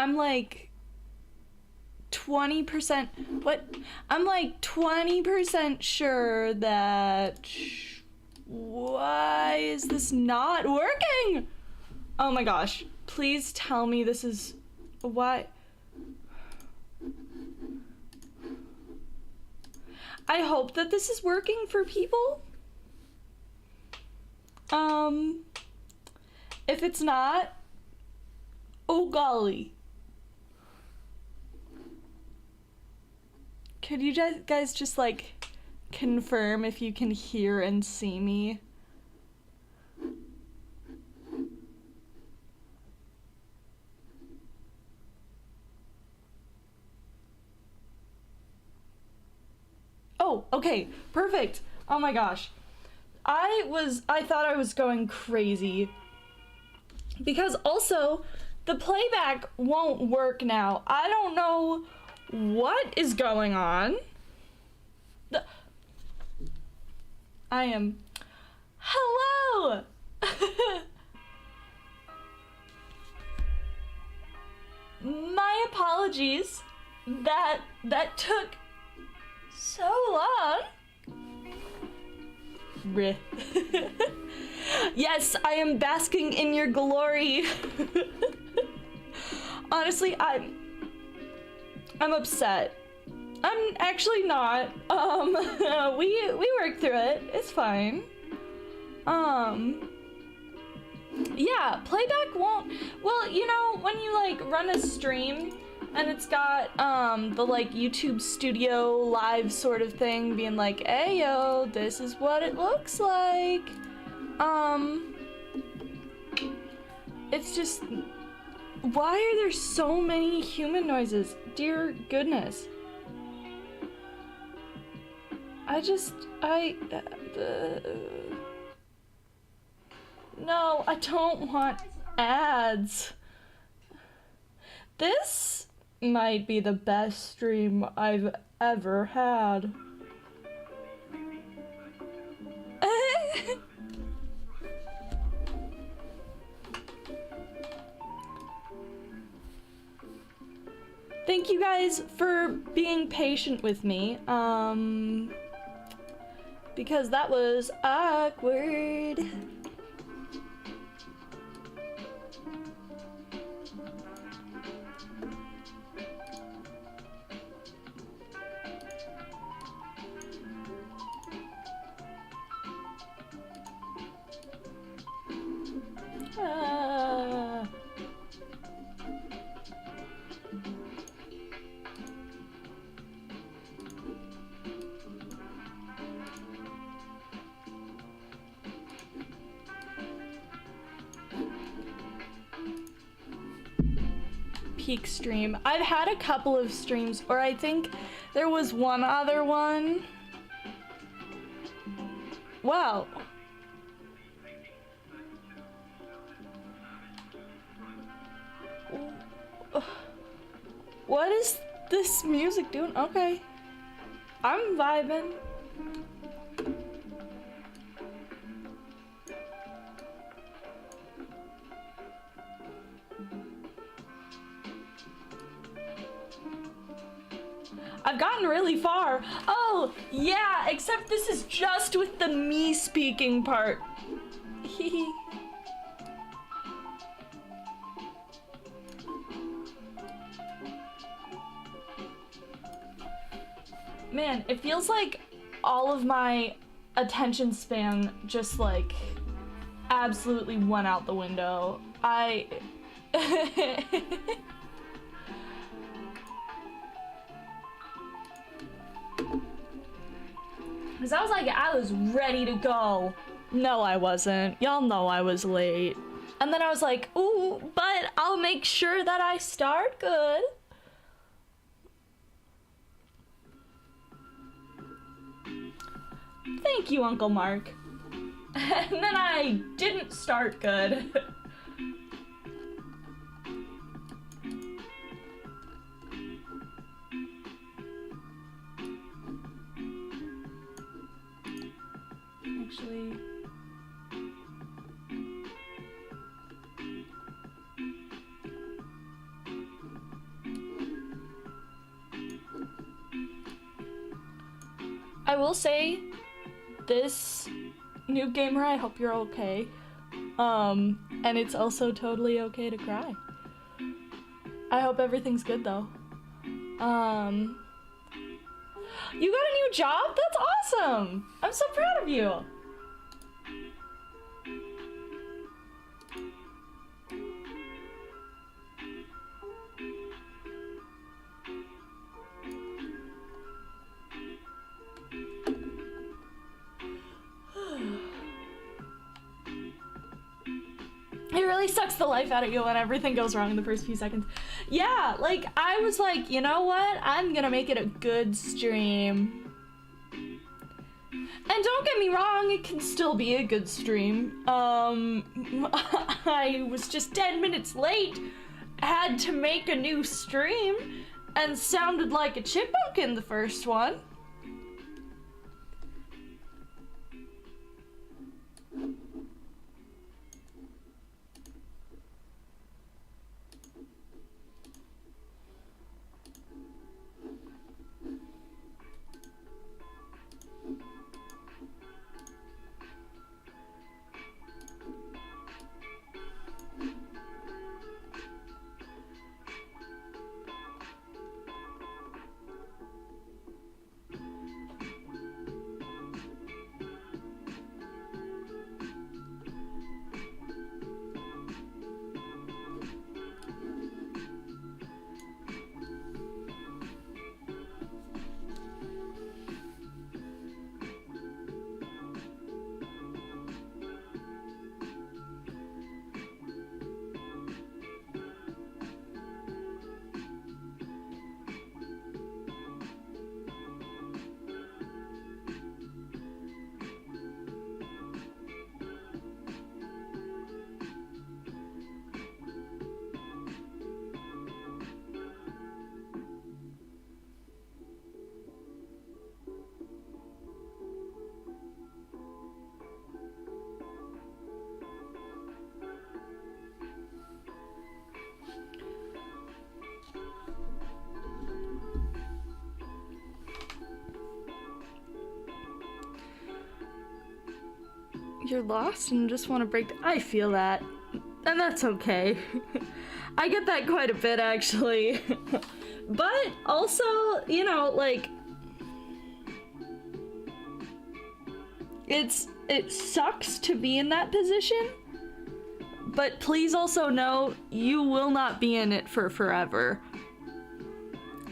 I'm like 20%, what? I'm like 20% sure that, why is this not working? Oh my gosh, please tell me this is, why? I hope that this is working for people. If it's not, oh golly. Could you guys just like confirm if you can hear and see me? Oh, okay, perfect. Oh my gosh. I thought I was going crazy. Because also, the playback won't work now. I don't know what is going on. I am... Hello! My apologies. That took so long. Rih. Yes, I am basking in your glory. Honestly, I'm upset. I'm actually not. We worked through it. It's fine. Yeah, playback won't. Well, you know, when you like run a stream and it's got the like YouTube studio live sort of thing being like, hey yo, this is what it looks like. It's just, why are there so many human noises? Dear goodness. No, I don't want ads. This might be the best stream I've ever had. Thank you guys for being patient with me, because that was awkward. Peak stream. I've had a couple of streams, or I think there was one other one. Wow. What is this music doing? Okay. I'm vibing. I've gotten really far. Oh, yeah, except this is just with the me speaking part. Man, it feels like all of my attention span just like absolutely went out the window. Cause I was ready to go. No, I wasn't. Y'all know I was late. And then I was like, ooh, but I'll make sure that I start good. Thank you, Uncle Mark. And then I didn't start good. Actually, will say, this new gamer, I hope you're okay. And it's also totally okay to cry. I hope everything's good though. You got a new job? That's awesome! I'm so proud of you! It really sucks the life out of you when everything goes wrong in the first few seconds. Yeah, like, I was like, you know what? I'm gonna make it a good stream. And don't get me wrong, it can still be a good stream. I was just 10 minutes late, had to make a new stream, and sounded like a chipmunk in the first one. You're lost and just want to break. I feel that, and that's okay. I get that quite a bit, actually. But also, you know, like, it sucks to be in that position, but please also know you will not be in it for forever.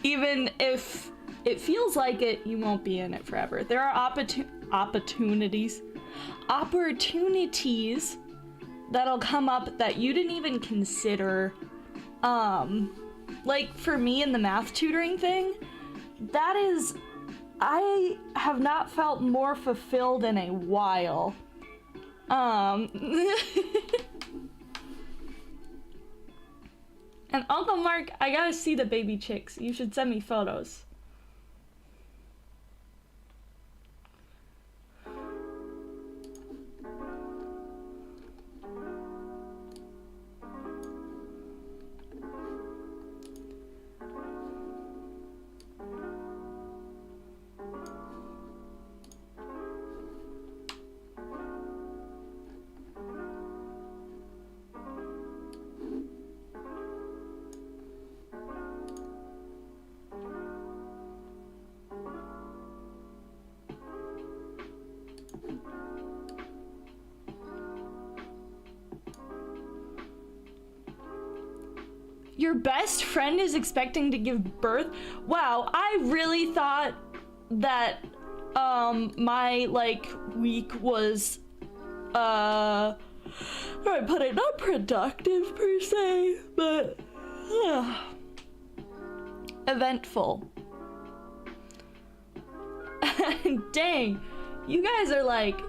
Even if it feels like it, you won't be in it forever. There are opportunities that'll come up that you didn't even consider. Like for me in the math tutoring thing, that is, I have not felt more fulfilled in a while. And Uncle Mark, I gotta see the baby chicks. You should send me photos. Your best friend is expecting to give birth? Wow, I really thought that my like week was how do I put it, not productive per se, but eventful. Dang, you guys are like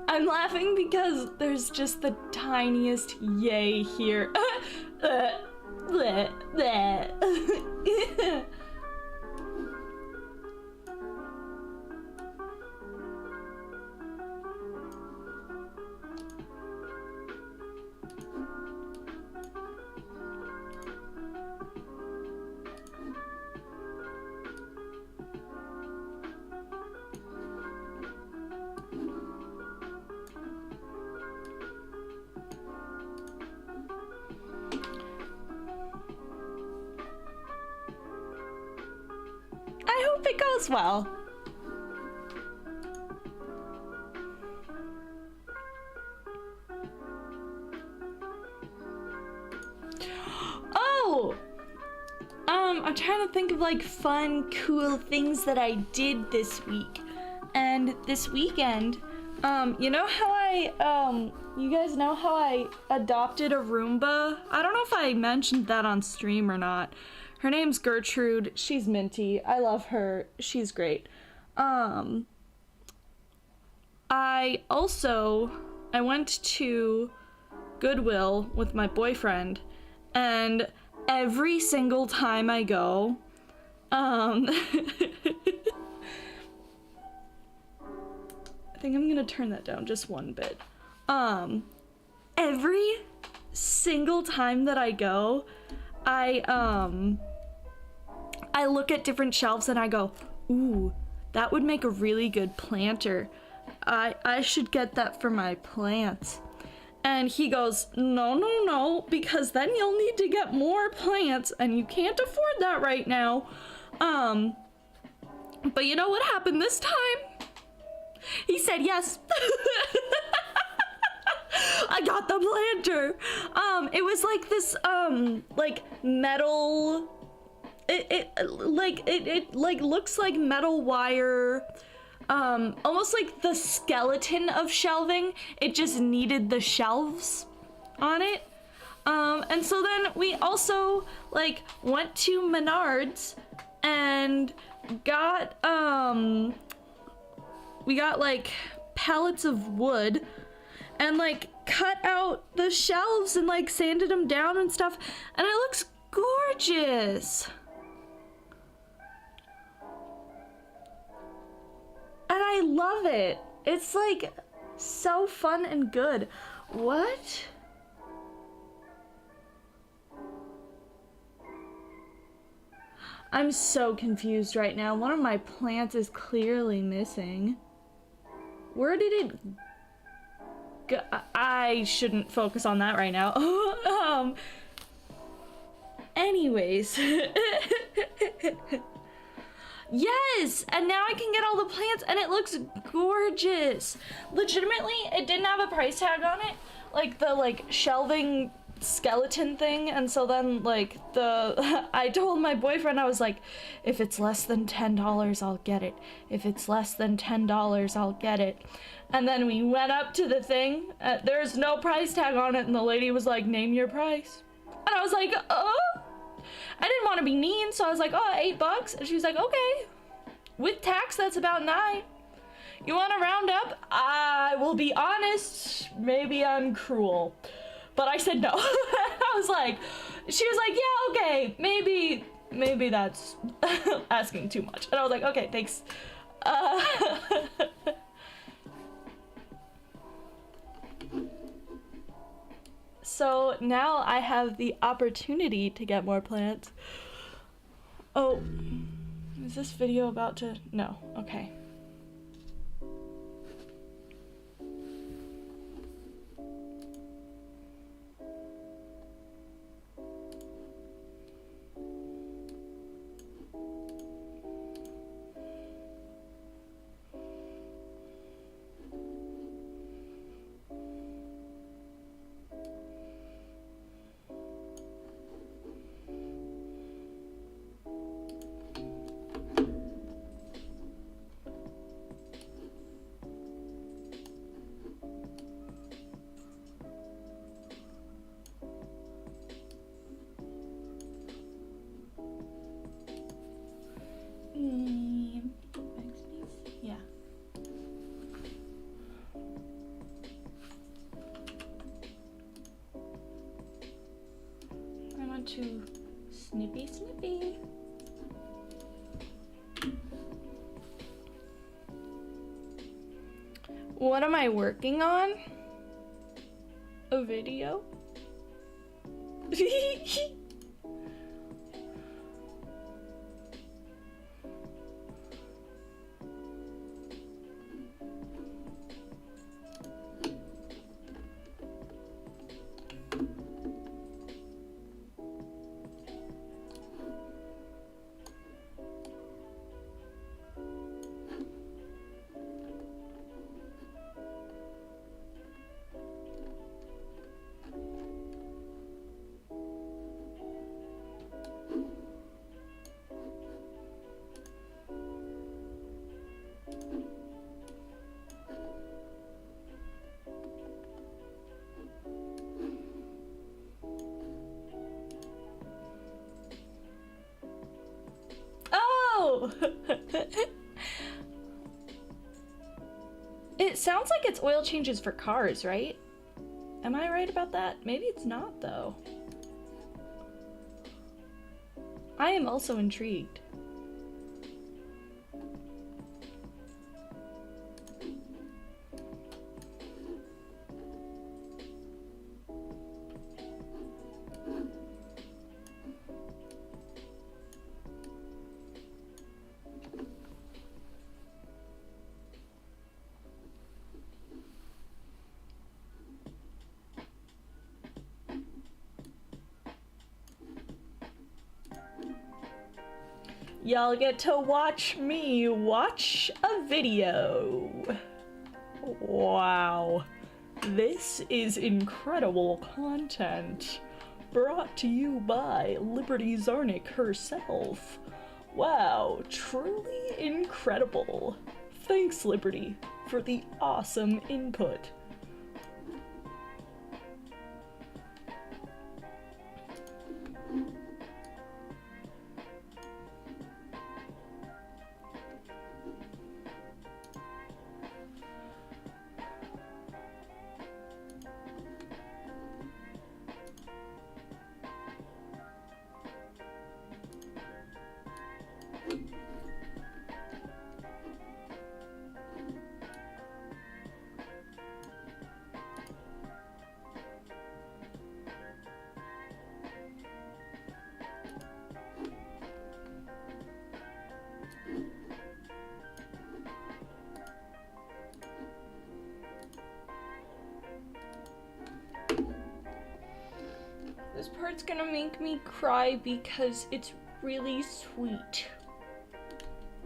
I'm laughing because there's just the tiniest yay here. I hope it goes well. Oh! I'm trying to think of like fun, cool things that I did this week. And this weekend, you know how you guys know how I adopted a Roomba? I don't know if I mentioned that on stream or not. Her name's Gertrude. She's minty. I love her. She's great. I went to Goodwill with my boyfriend, and every single time I go, I think I'm gonna turn that down just one bit. Every single time that I go, I look at different shelves and I go, ooh, that would make a really good planter. I should get that for my plants. And he goes, no, because then you'll need to get more plants and you can't afford that right now. But you know what happened this time? He said yes. I got the planter. It was like this, like metal, it looks like metal wire, almost like the skeleton of shelving. It just needed the shelves on it. And so then we also like went to Menards and got, we got like pallets of wood and like cut out the shelves and like sanded them down and stuff, and it looks gorgeous. And I love it. It's like so fun and good. What? I'm so confused right now. One of my plants is clearly missing. Where did it go? I shouldn't focus on that right now. Anyways. Yes, and now I can get all the plants and it looks gorgeous. Legitimately, it didn't have a price tag on it, like the like shelving skeleton thing. And so then like I told my boyfriend, I was like, if it's less than $10, I'll get it. If it's less than $10, I'll get it. And then we went up to the thing, there's no price tag on it, and the lady was like, name your price. And I was like, oh. I didn't want to be mean, so I was like, oh, $8. And she was like, okay. With tax, that's about $9. You want to round up? I will be honest, maybe I'm cruel. But I said no. I was like, she was like, yeah, okay, maybe that's asking too much. And I was like, okay, thanks. So now I have the opportunity to get more plants. Oh, is this video about to? No, okay. too snippy snippy. What am I working on? A video? Oh! It sounds like it's oil changes for cars, right? Am I right about that? Maybe it's not, though. I am also intrigued. Y'all get to watch me watch a video. Wow. This is incredible content. Brought to you by Liberty Czarnik herself. Wow, truly incredible. Thanks, Liberty, for the awesome input. This part's gonna make me cry because it's really sweet.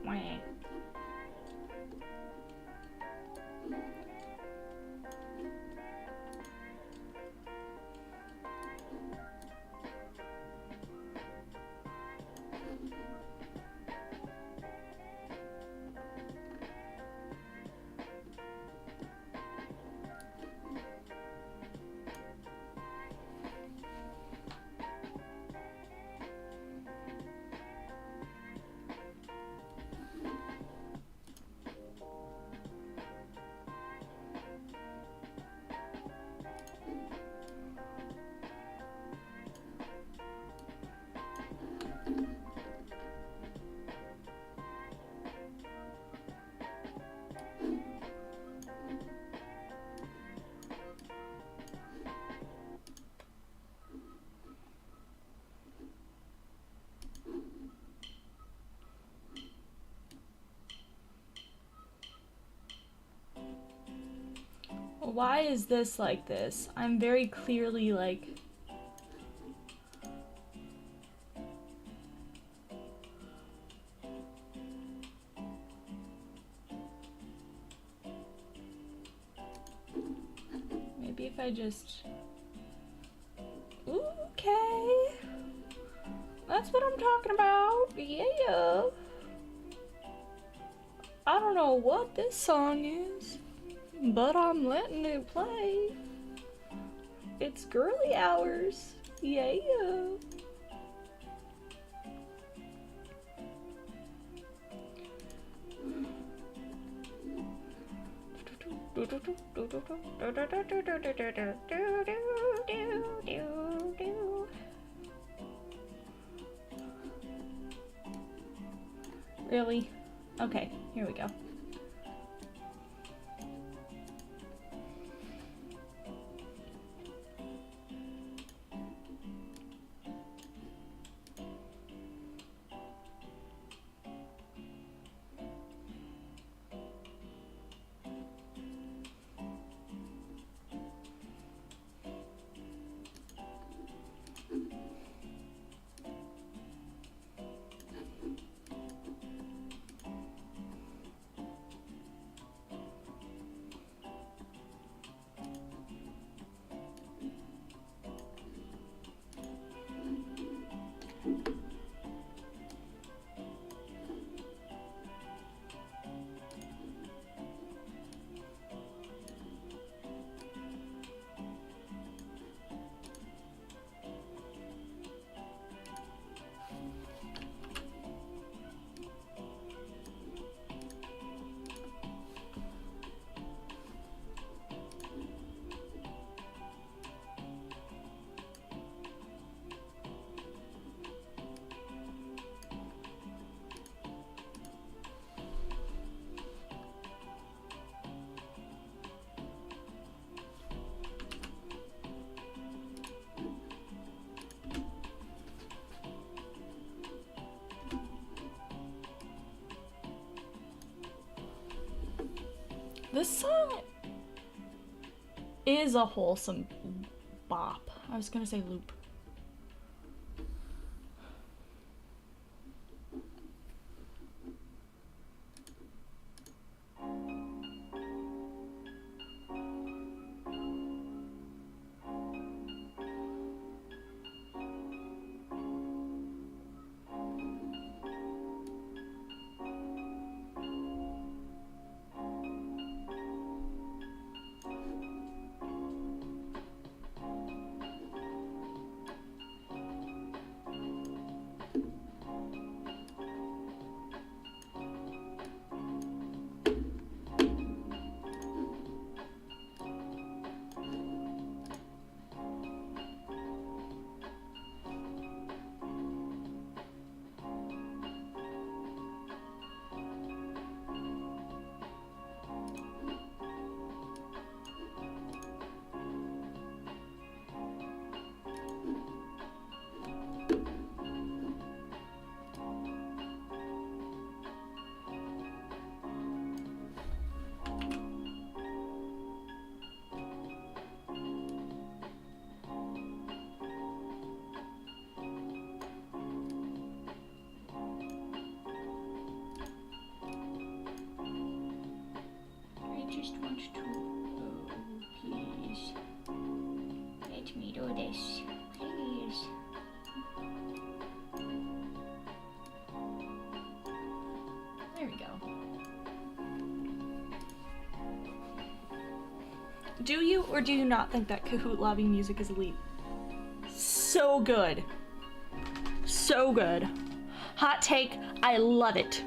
Wah. Why is this like this? I'm very clearly like... Maybe if I just... Okay. That's what I'm talking about. Yeah. I don't know what this song is, but I'm letting it play. It's girly hours. Yeah. Really? Okay, here we go. This song is a wholesome bop. I was gonna say loop. Just want to, please, let me do this, please. There we go. Do you or do you not think that Kahoot lobby music is elite? So good. So good. Hot take, I love it.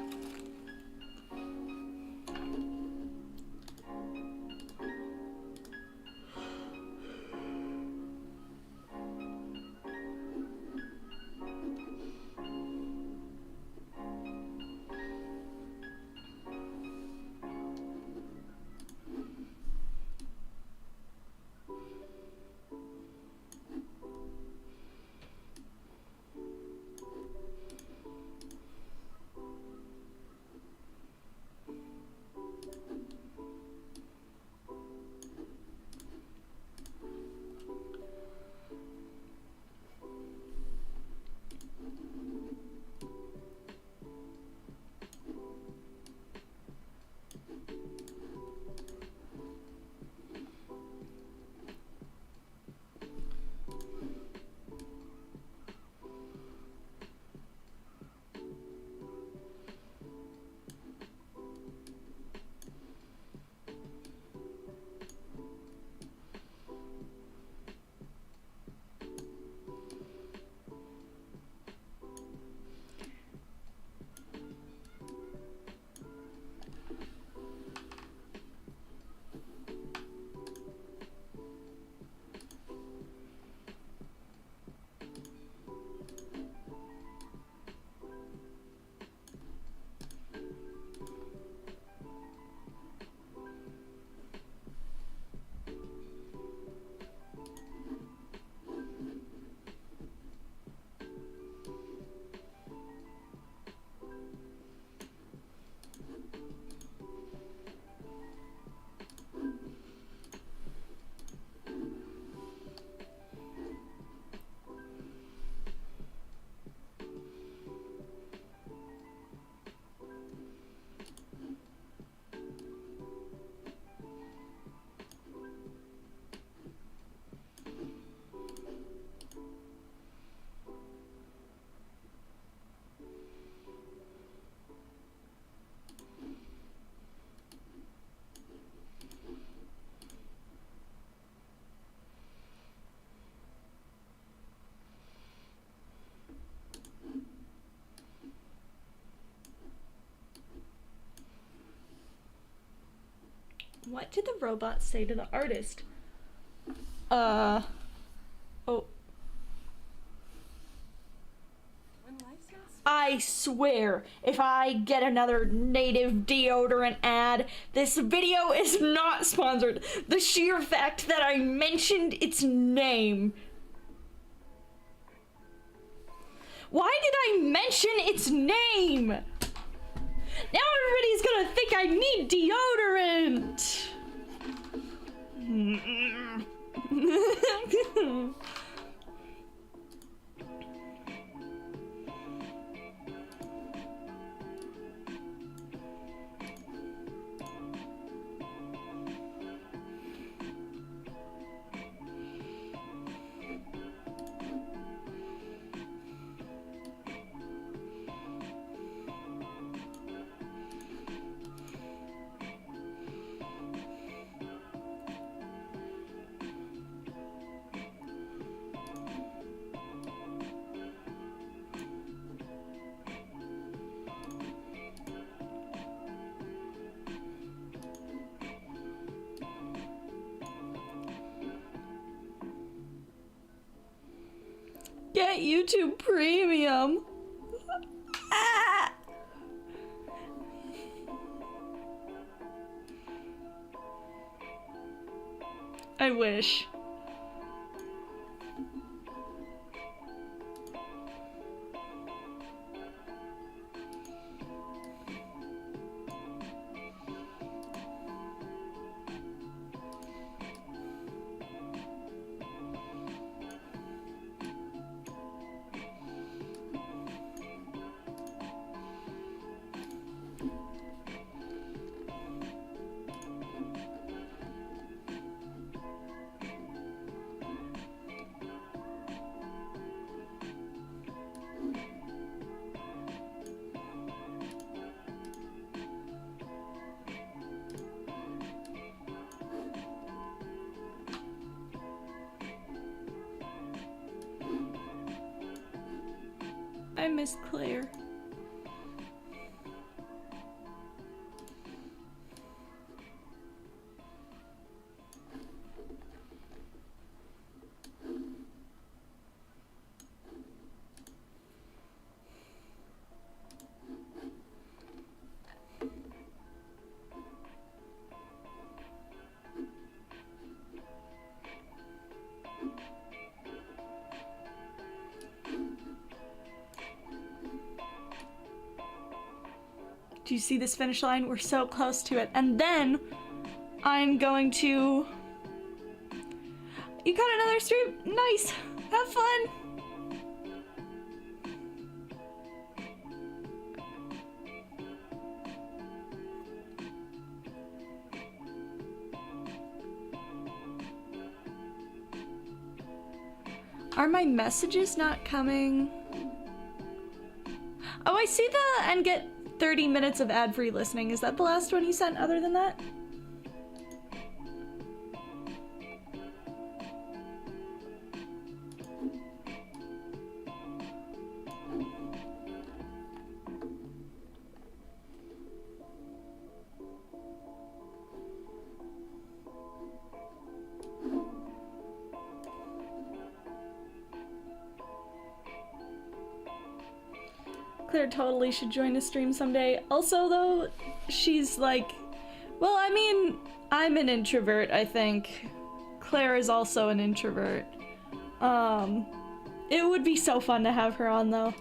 What did the robot say to the artist? Oh. I swear, if I get another native deodorant ad, this video is not sponsored. The sheer fact that I mentioned its name. Why did I mention its name? Now everybody's gonna think I need deodorant. Get YouTube Premium. Ah! I wish. I miss Claire. Do you see this finish line? We're so close to it. And then I'm going to... You got another stream? Nice. Have fun. Are my messages not coming? Oh, I see the and get 30 minutes of ad-free listening. Is that the last one you sent other than that? Claire totally should join a stream someday. Also, though, she's like... Well, I mean, I'm an introvert, I think. Claire is also an introvert. It would be so fun to have her on, though.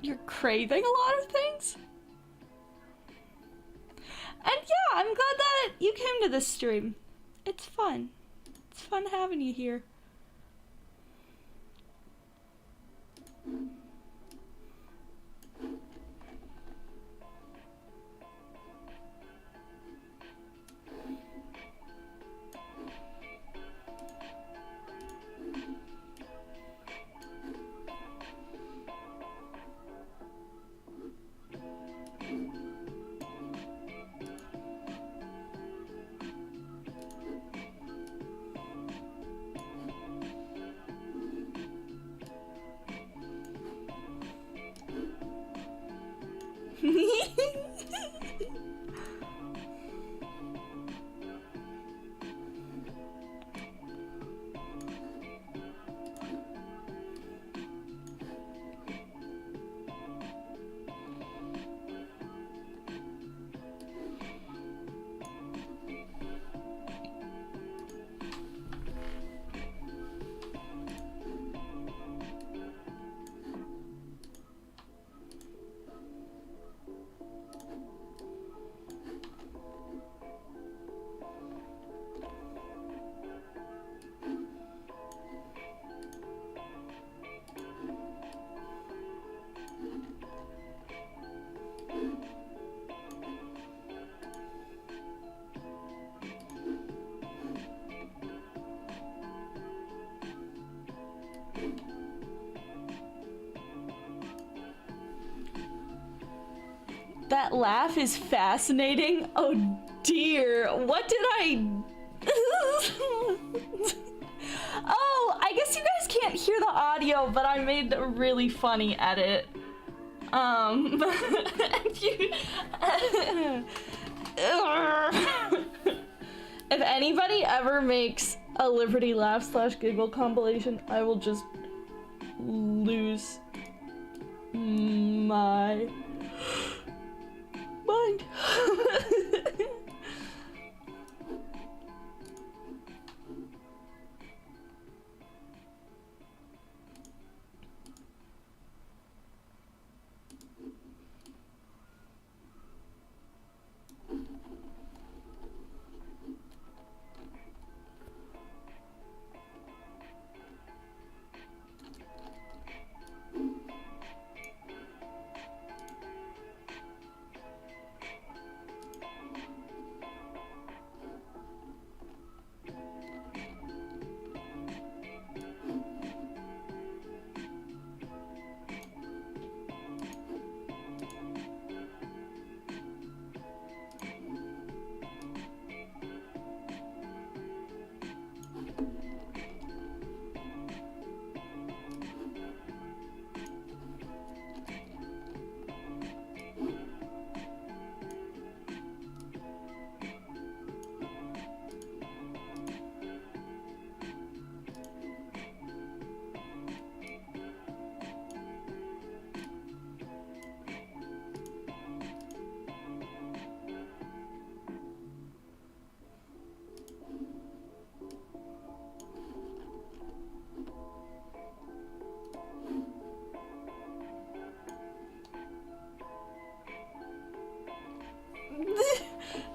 You're craving a lot of things? And yeah, I'm glad that you came to this stream. It's fun. It's fun having you here. That laugh is fascinating. Oh dear, what did I... Oh, I guess you guys can't hear the audio, but I made a really funny edit. If anybody ever makes a Liberty Laugh / Giggle compilation, I will just lose my mind.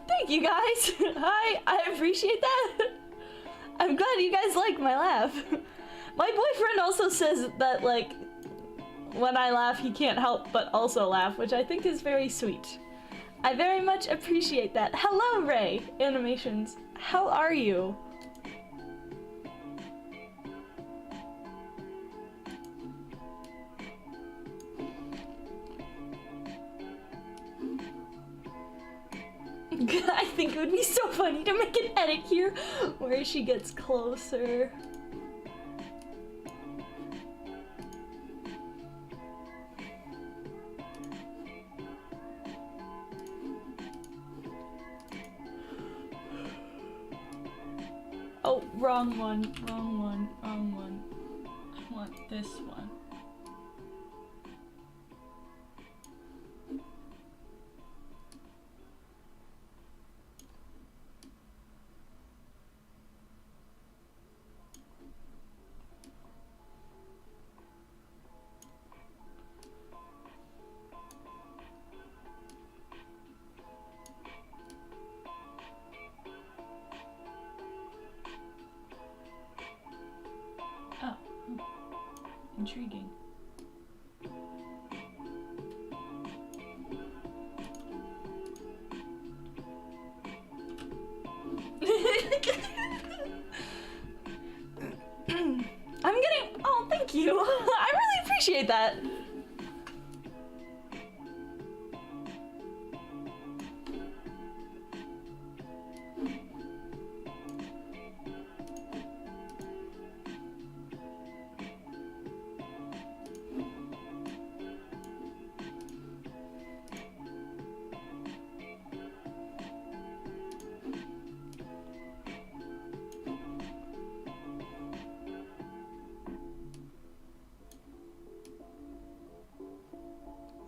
Thank you guys. I appreciate that. I'm glad you guys like my laugh. My boyfriend also says that, like, when I laugh, he can't help but also laugh, which I think is very sweet. I very much appreciate that. Hello, Ray Animations. How are you? I think it would be so funny to make an edit here where she gets closer. Oh, wrong one, wrong one, wrong one. I want this one. Oh, intriguing. appreciate that.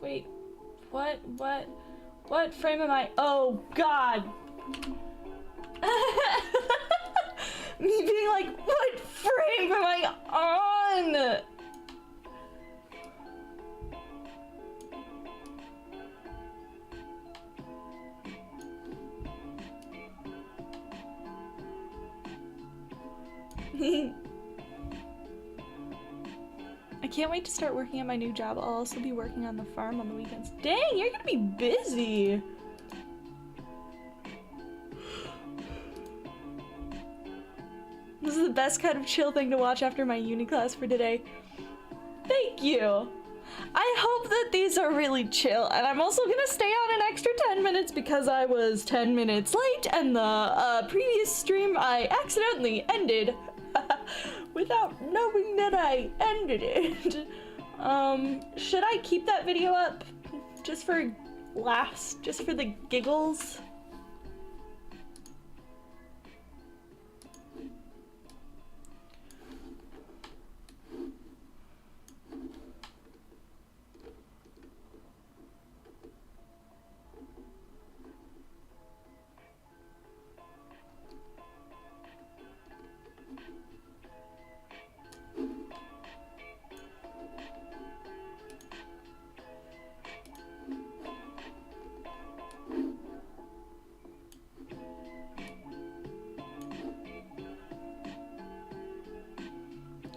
Wait, what frame am I? Oh God. Me being like, what frame am I on? I can't wait to start working at my new job. I'll also be working on the farm on the weekends. Dang, you're gonna be busy. This is the best kind of chill thing to watch after my uni class for today. Thank you. I hope that these are really chill, and I'm also gonna stay on an extra 10 minutes because I was 10 minutes late and the previous stream I accidentally ended without knowing that I ended it. Should I keep that video up just for laughs, just for the giggles?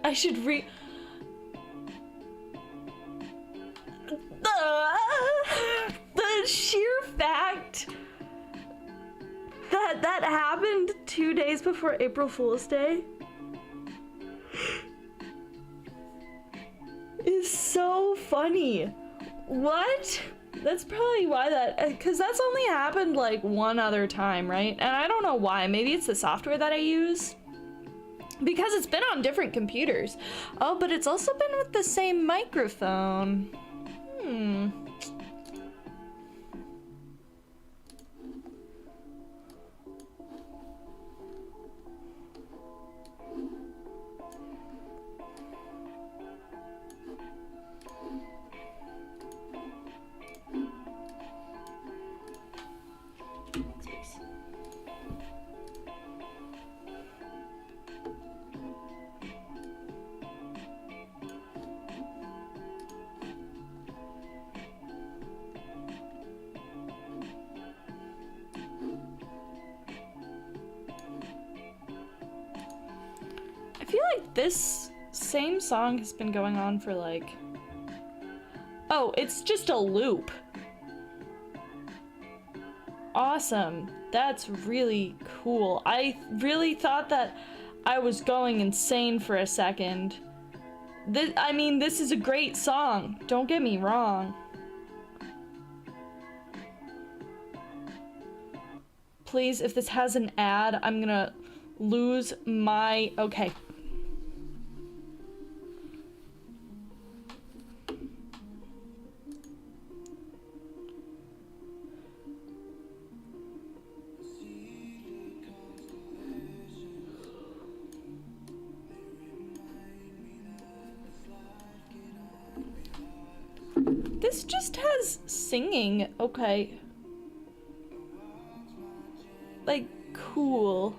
I should the sheer fact that that happened 2 days before April Fool's Day is so funny. What? That's probably why because that's only happened like one other time, right? And I don't know why. Maybe it's the software that I use. Because it's been on different computers. Oh, but it's also been with the same microphone. I feel like this same song has been going on for like... Oh, it's just a loop. Awesome. That's really cool. I really thought that I was going insane for a second. I mean, this is a great song. Don't get me wrong. Please, if this has an ad, I'm gonna lose my... Okay. This just has singing. Okay. Like, cool.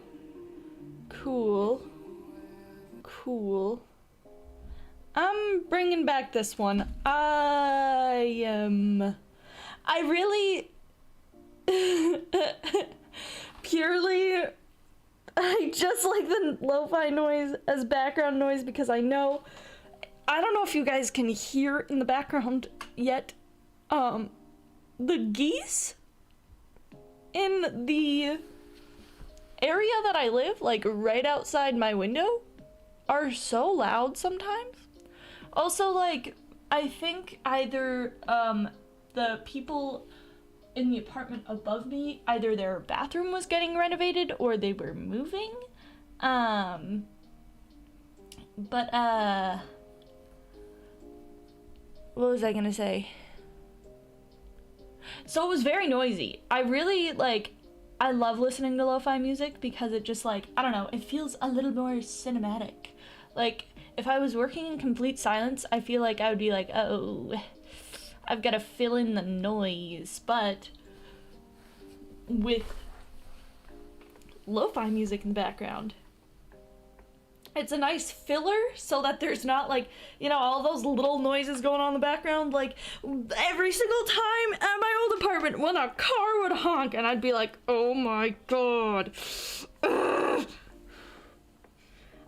Cool. Cool. I'm bringing back this one. I really... Purely... I just like the lo-fi noise as background noise because I know... I don't know if you guys can hear in the background yet. The geese in the area that I live, like right outside my window, are so loud sometimes. Also, like, I think either the people in the apartment above me, either their bathroom was getting renovated or they were moving. But what was I gonna say? So it was very noisy. I really I love listening to lo-fi music because it just I don't know, it feels a little more cinematic. Like, if I was working in complete silence, I feel like I would be like, oh, I've got to fill in the noise. But with lo-fi music in the background, it's a nice filler so that there's not all those little noises going on in the background. Like, every single time at my old apartment when a car would honk and I'd be like, oh my god. Ugh.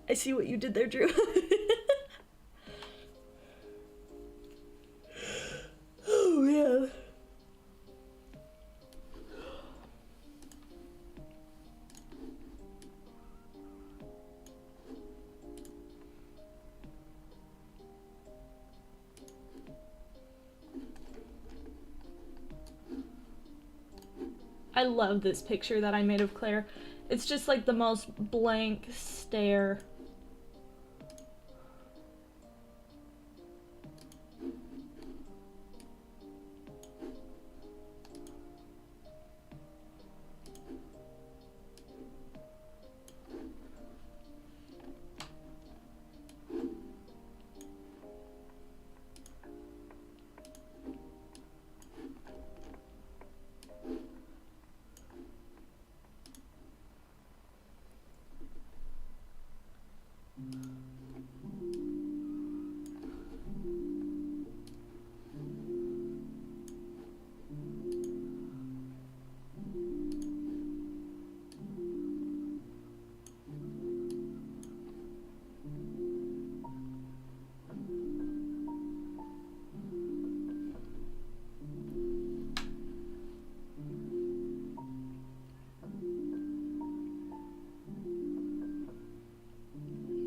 I see what you did there, Drew. Oh, man. I love this picture that I made of Claire. It's just like the most blank stare.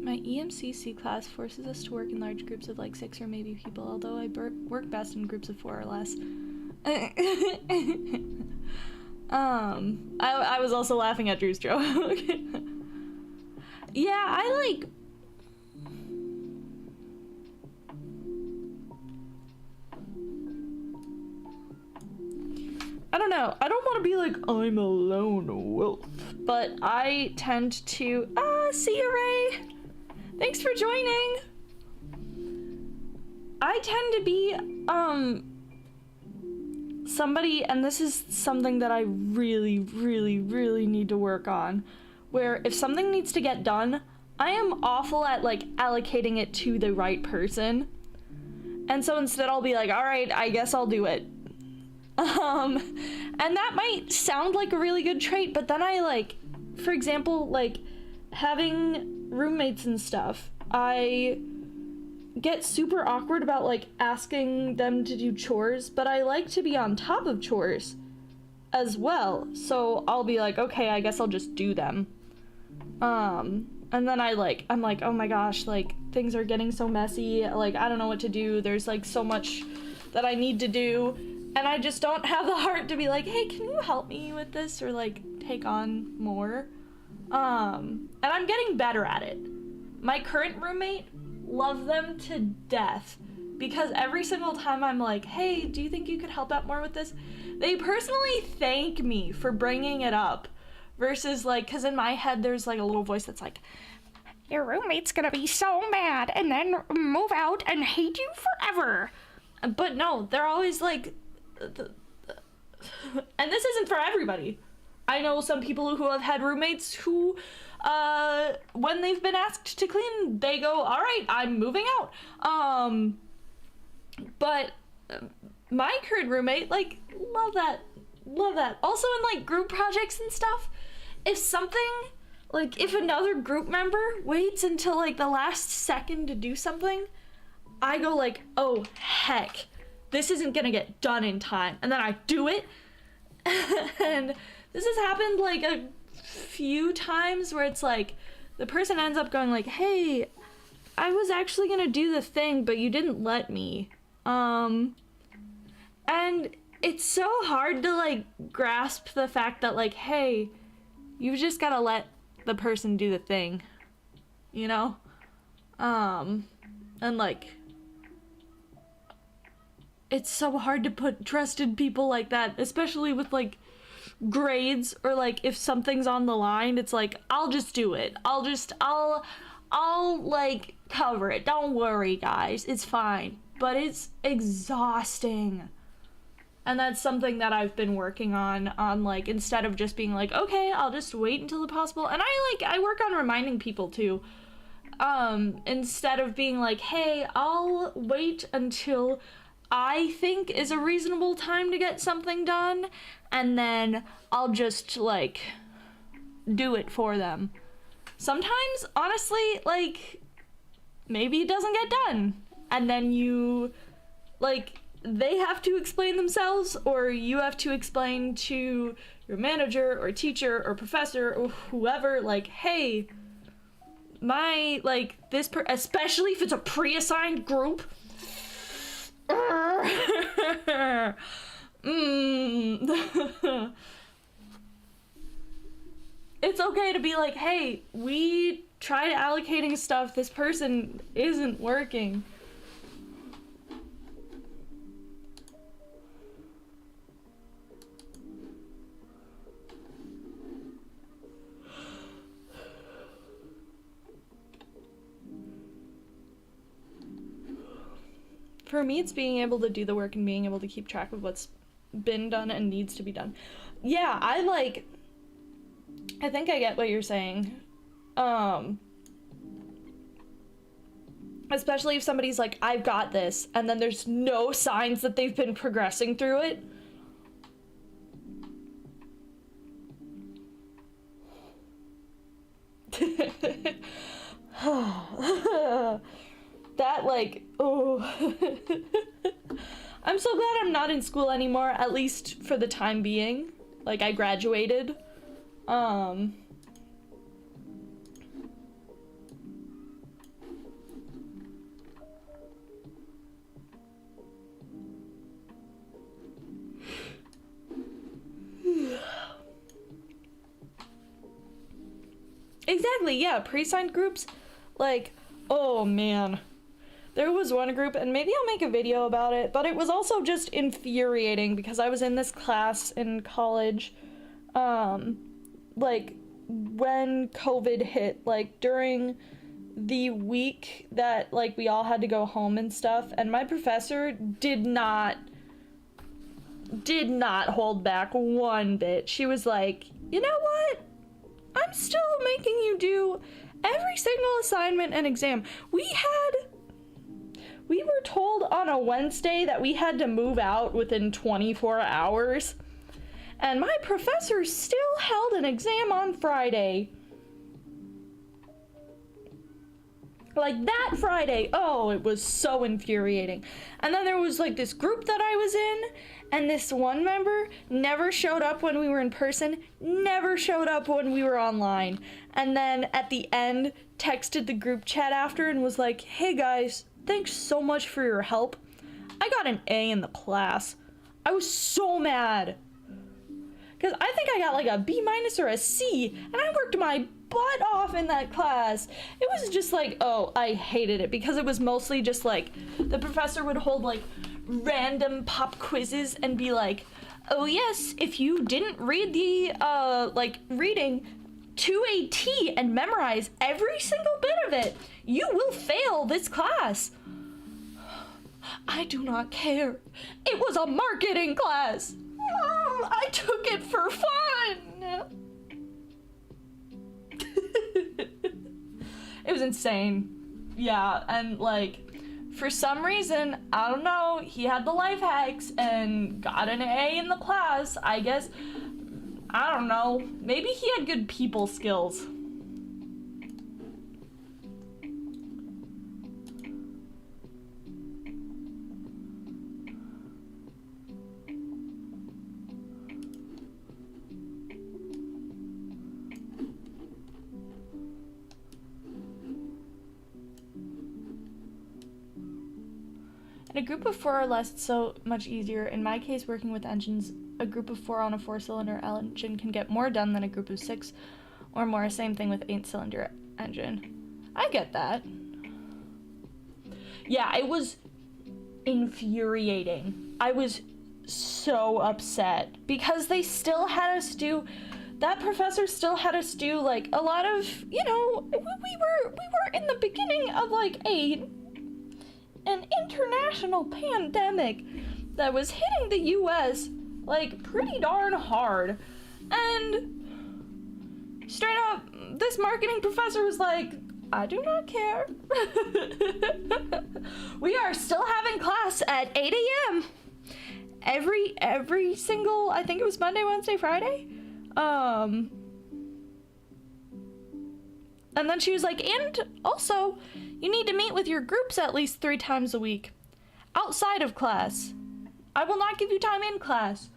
My EMCC class forces us to work in large groups of 6 or maybe people, although I work best in groups of 4 or less. I was also laughing at Drew's joke. Yeah, I don't know. I don't want to be I'm a lone wolf, but I tend to see you, Ray. Thanks for joining. I tend to be somebody, and this is something that I really, really, really need to work on, where if something needs to get done, I am awful at allocating it to the right person. And so instead I'll be all right, I guess I'll do it. And that might sound like a really good trait, but then I for example, having roommates and stuff, I get super awkward about asking them to do chores, but I like to be on top of chores as well. So I'll be okay, I guess I'll just do them. And then I'm oh my gosh, things are getting so messy, I don't know what to do. There's so much that I need to do, and I just don't have the heart to be hey, can you help me with this, or take on more. And I'm getting better at it. My current roommate, love them to death, because every single time I'm hey, do you think you could help out more with this? They personally thank me for bringing it up, versus because in my head there's a little voice that's your roommate's gonna be so mad and then move out and hate you forever. But no, they're always and this isn't for everybody. I know some people who have had roommates who, when they've been asked to clean, they go, all right, I'm moving out. But my current roommate, love that. Also in group projects and stuff, if something, if another group member waits until the last second to do something, I go oh heck, this isn't gonna get done in time. And then I do it. And this has happened a few times where it's the person ends up going hey, I was actually gonna do the thing, but you didn't let me. And it's so hard to, like, grasp the fact that, like, hey, you've just gotta let the person do the thing, you know? And, like, it's so hard to put trust in people like that, especially with, like, grades, or, like, if something's on the line, it's like, I'll just do it. I'll, like, cover it. Don't worry, guys. It's fine. But it's exhausting. And that's something that I've been working on, like, instead of just being like, okay, I'll just wait until the possible. And I work on reminding people too. Instead of being like, hey, I'll wait until I think is a reasonable time to get something done, and then I'll just, like, do it for them. Sometimes, honestly, like, maybe it doesn't get done. And then you, like, they have to explain themselves, or you have to explain to your manager or teacher or professor or whoever, like, hey, my, like, this especially if it's a pre-assigned group. It's okay to be like, hey, we tried allocating stuff, this person isn't working. For me, it's being able to do the work and being able to keep track of what's been done and needs to be done. Yeah, I think I get what you're saying. Especially if somebody's like, I've got this, and then there's no signs that they've been progressing through it. That, like, oh. I'm so glad I'm not in school anymore, at least for the time being. Like, I graduated. Exactly, yeah, pre-signed groups, like, oh man. There was one group, and maybe I'll make a video about it, but it was also just infuriating because I was in this class in college, like, when COVID hit, like, during the week that, like, we all had to go home and stuff, and my professor did not hold back one bit. She was like, you know what? I'm still making you do every single assignment and exam. We were told on a Wednesday that we had to move out within 24 hours. And my professor still held an exam on Friday. Like, that Friday. Oh, it was so infuriating. And then there was, like, this group that I was in, and this one member never showed up when we were in person, never showed up when we were online. And then at the end, texted the group chat after and was like, hey guys, thanks so much for your help. I got an A in the class. I was so mad. Because I think I got like a B- or a C, and I worked my butt off in that class. It was just like, oh, I hated it because it was mostly just like, the professor would hold like random pop quizzes and be like, oh yes, if you didn't read the, like, reading to a T and memorize every single bit of it, you will fail this class. I do not care. It was a marketing class. I took it for fun. It was insane. Yeah, and like, for some reason, I don't know, he had the life hacks and got an A in the class. I guess, I don't know, maybe he had good people skills. In a group of 4 or less, it's so much easier. In my case, working with engines, a group of 4 on a 4-cylinder engine can get more done than a group of 6 or more. Same thing with 8-cylinder engine. I get that. Yeah, it was infuriating. I was so upset because they still had us do, that professor still had us do like a lot of, you know, we were in the beginning of like an international pandemic that was hitting the US like pretty darn hard. And straight up, this marketing professor was like, I do not care. We are still having class at 8 a.m. every single, I think it was Monday, Wednesday, Friday. And then she was like, and also, you need to meet with your groups at least 3 times a week. Outside of class. I will not give you time in class.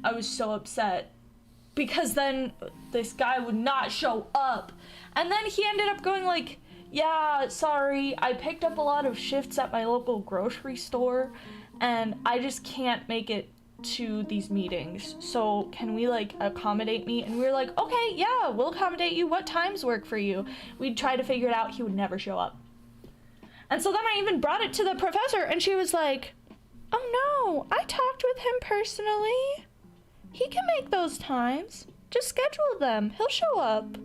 I was so upset. Because then this guy would not show up. And then he ended up going like, yeah, sorry, I picked up a lot of shifts at my local grocery store, and I just can't make it to these meetings. So can we like accommodate me? And we were like, okay, yeah, we'll accommodate you. What times work for you? We'd try to figure it out. He would never show up. And so then I even brought it to the professor, and she was like, oh no, I talked with him personally. He can make those times. Just schedule them. He'll show up.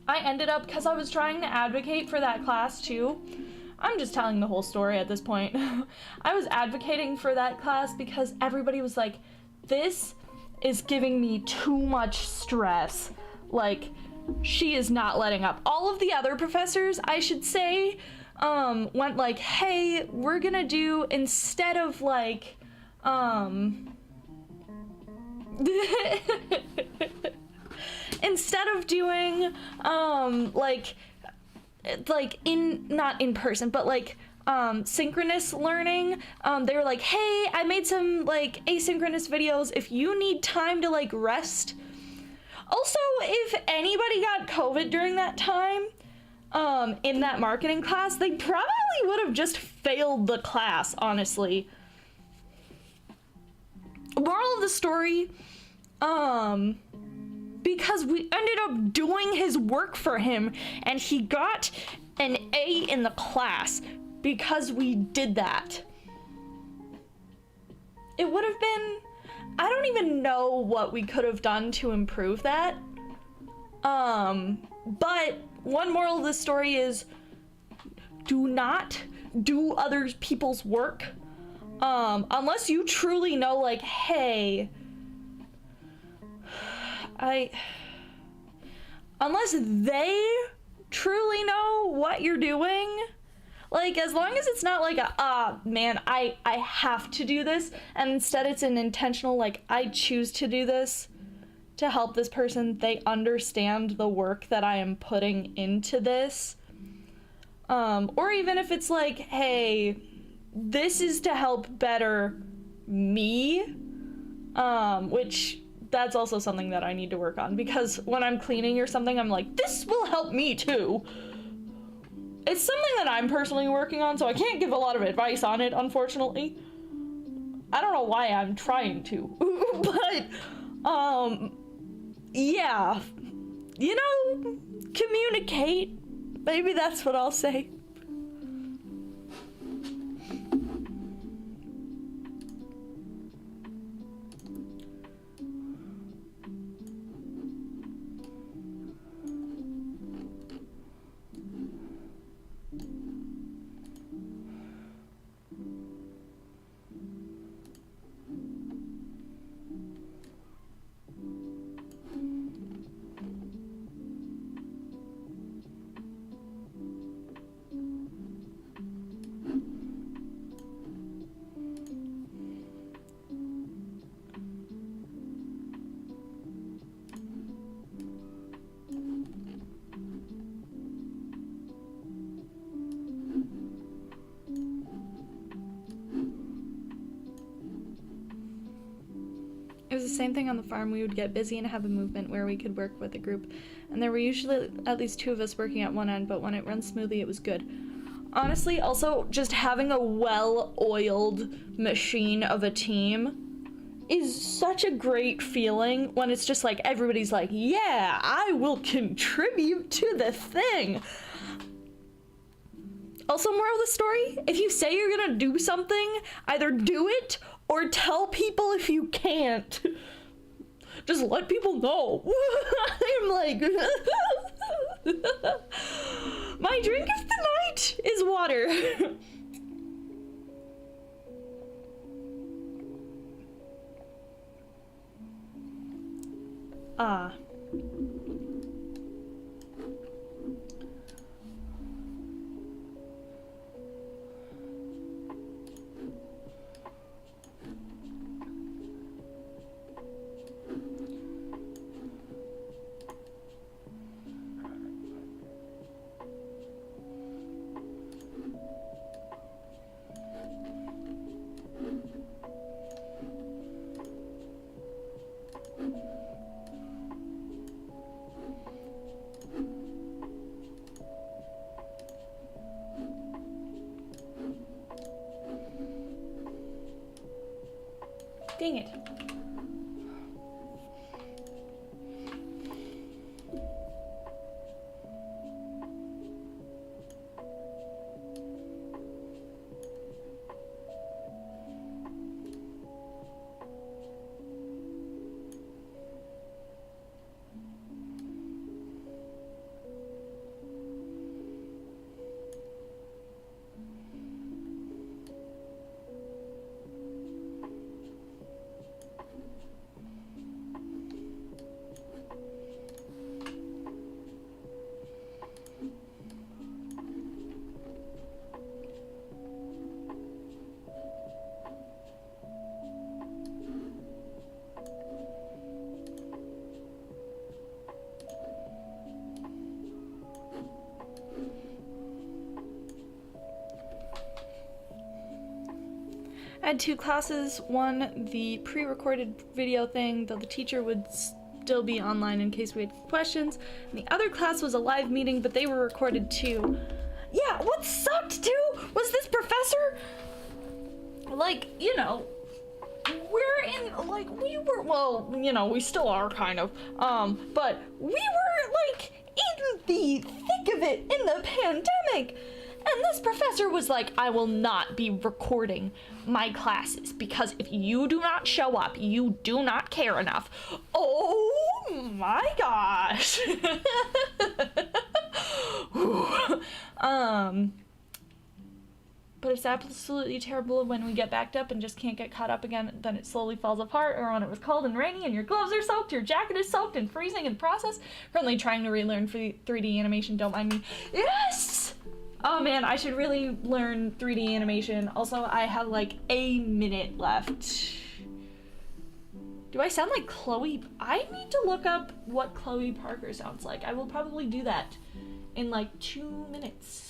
I ended up, because I was trying to advocate for that class too. I'm just telling the whole story at this point. I was advocating for that class because everybody was like, this is giving me too much stress. Like, she is not letting up. All of the other professors, I should say, went like, hey, we're gonna do, instead of like, instead of doing, like not in person, but like, synchronous learning, they were like, hey, I made some like asynchronous videos if you need time to like rest. Also, if anybody got COVID during that time, in that marketing class, they probably would have just failed the class, honestly. Moral of the story, because we ended up doing his work for him, and he got an A in the class because we did that. It would have been, I don't even know what we could have done to improve that. But one moral of the story is, do not do other people's work, unless you truly know, like, hey, unless they truly know what you're doing. Like, as long as it's not like a, man, I have to do this, and instead it's an intentional, like, I choose to do this to help this person, they understand the work that I am putting into this. Or even if it's like, hey, this is to help better me, which that's also something that I need to work on, because when I'm cleaning or something, I'm like, this will help me too. It's something that I'm personally working on, so I can't give a lot of advice on it, unfortunately. I don't know why I'm trying to, but, yeah, you know, communicate. Maybe that's what I'll say. the same thing on the farm. We would get busy and have a movement where we could work with a group. And there were usually at least 2 of us working at one end, but when it runs smoothly, it was good. Honestly, also, just having a well-oiled machine of a team is such a great feeling when it's just like, everybody's like, yeah, I will contribute to the thing. Also, moral of the story, if you say you're gonna do something, either do it or tell people if you can't. Just let people know. I'm like, my drink of the night is water. Ah. Dang it. I had 2 classes, one the pre-recorded video thing, though the teacher would still be online in case we had questions, and the other class was a live meeting, but they were recorded too. Yeah, what sucked too was this professor, like, you know, we're in, like, we were, well, you know, we still are kind of, but we were, like, in the thick of it in the pandemic. And this professor was like, I will not be recording my classes because if you do not show up, you do not care enough. Oh my gosh. But it's absolutely terrible when we get backed up and just can't get caught up again, then it slowly falls apart, or when it was cold and rainy and your gloves are soaked, your jacket is soaked and freezing in the process. Currently trying to relearn 3D animation, don't mind me. Yes! Oh man, I should really learn 3D animation. Also, I have like a minute left. Do I sound like Chloe? I need to look up what Chloe Parker sounds like. I will probably do that in like 2 minutes.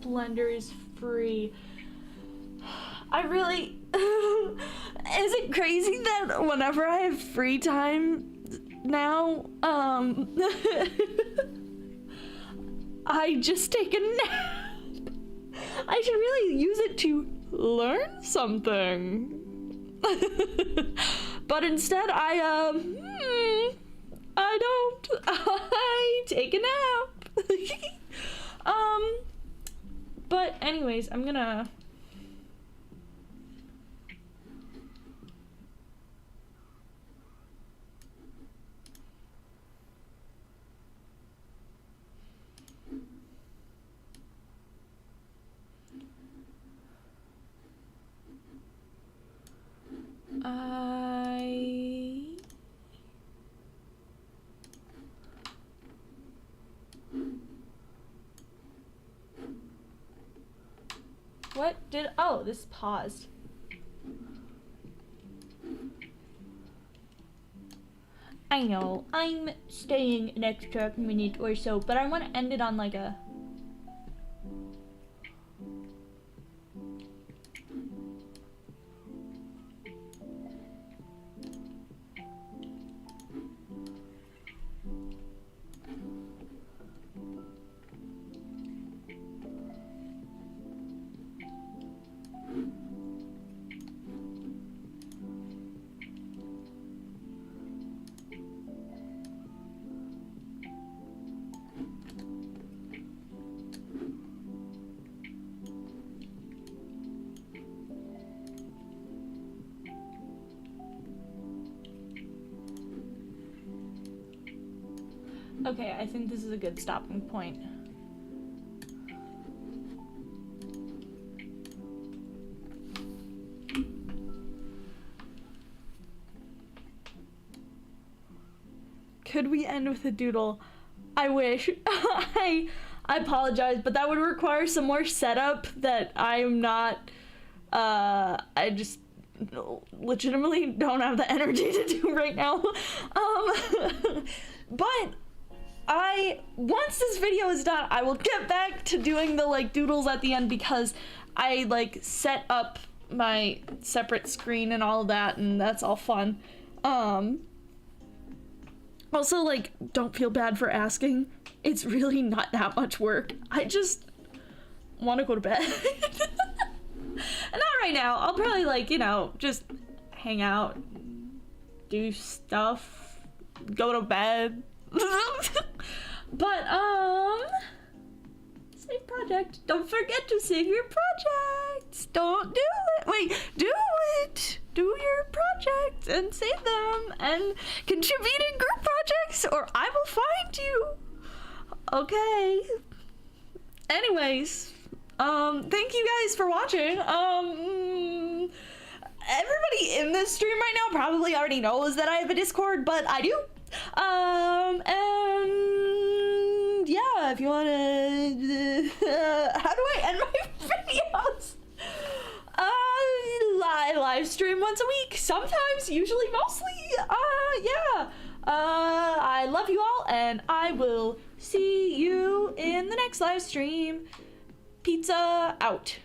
Blender is free. I really... Is it crazy that whenever I have free time now, I just take a nap? I should really use it to learn something. But instead I don't. I take a nap. But anyways, I'm gonna... What did, oh, this paused. I know, I'm staying an extra minute or so, but I want to end it on like a... Okay, I think this is a good stopping point. Could we end with a doodle? I wish. I apologize, but that would require some more setup that I'm not, I just legitimately don't have the energy to do right now. But once this video is done, I will get back to doing the like doodles at the end, because I like set up my separate screen and all of that, and that's all fun. Also, like, don't feel bad for asking. It's really not that much work. I just want to go to bed. And not right now. I'll probably, like, you know, just hang out, do stuff, go to bed. But, save project. Don't forget to save your projects. Don't do it. Wait, do it. Do your projects and save them and contribute in group projects, or I will find you. Okay. Anyways, thank you guys for watching. Everybody in this stream right now probably already knows that I have a Discord, but I do. And yeah, if you wanna, how do I end my videos? I live stream once a week, sometimes, usually, mostly, yeah. I love you all, and I will see you in the next live stream. Pizza out.